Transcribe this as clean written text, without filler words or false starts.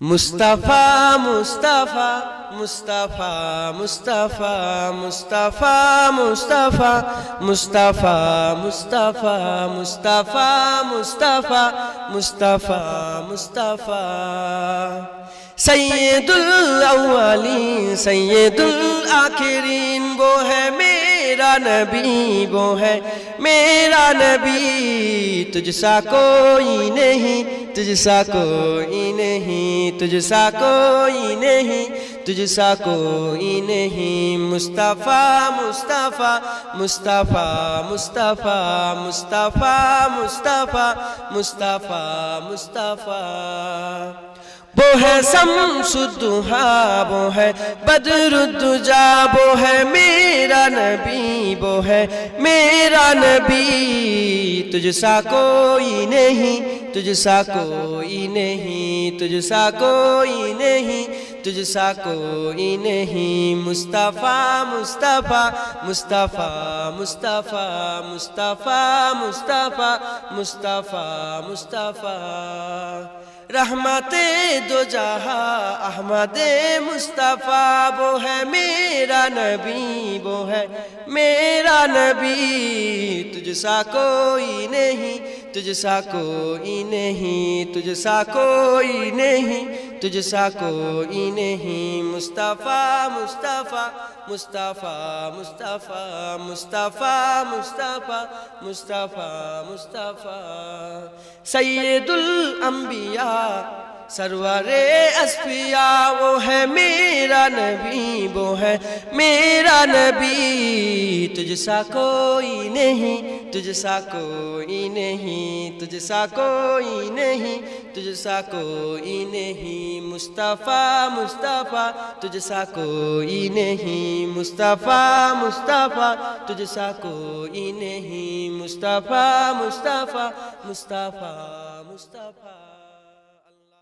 মুস্তাফা মুস্তাফা মুস্তাফা মুস্তাফা মুস্তাফা মুস্তাফা মুস্তাফা মুস্তাফা মুস্তাফা মুস্তাফা মুস্তাফা মুস্তাফা সৈয়দুল আউয়ালিন সৈয়দুল আখিরিন वो है मेरा नबी वो है मेरा नबी तुझसा कोई नहीं तुझसा कोई नहीं तुझसा कोई नहीं तुझसा कोई नहीं मुस्तफा मुस्तफा मुस्तफा मुस्तफा मुस्तफा मुस्तफा मुस्तफा मुस्तफा वो है शम्सुद्दुहा वो है बद्रुद्दुजा वो है मेरा नबी वो है मेरा नबी तुझसा कोई नहीं तुझसा कोई नहीं तुझसा कोई नहीं तुझसा कोई नहीं मुस्तफा मुस्तफा मुस्तफा मुस्तफा मुस्तफा मुस्तफा मुस्तफा मुस्तफा रहमते दो जहां अहमदे मुस्तफा वो है मेरा नबी वो है मेरा नबी तुझसा कोई नहीं तुझसा कोई नहीं तुझसा कोई नहीं तुझसा कोई नहीं मुस्तफा मुस्तफा मुस्तफा मुस्तफा मुस्तफा मुस्तफा मुस्तफा मुस्तफा सैयदुल अंबिया सरवरे अस्फिया वो है मेरा नबी वो है मेरा नबी तुझसा कोई नहीं तुझसा कोई नहीं तुझसा कोई नहीं तुझसा कोई नहीं मुस्तफा मुस्तफा तुझसा कोई नहीं मुस्तफा मुस्तफा तुझसा कोई नहीं मुस्तफा मुस्तफा मुस्तफा मुस्तफा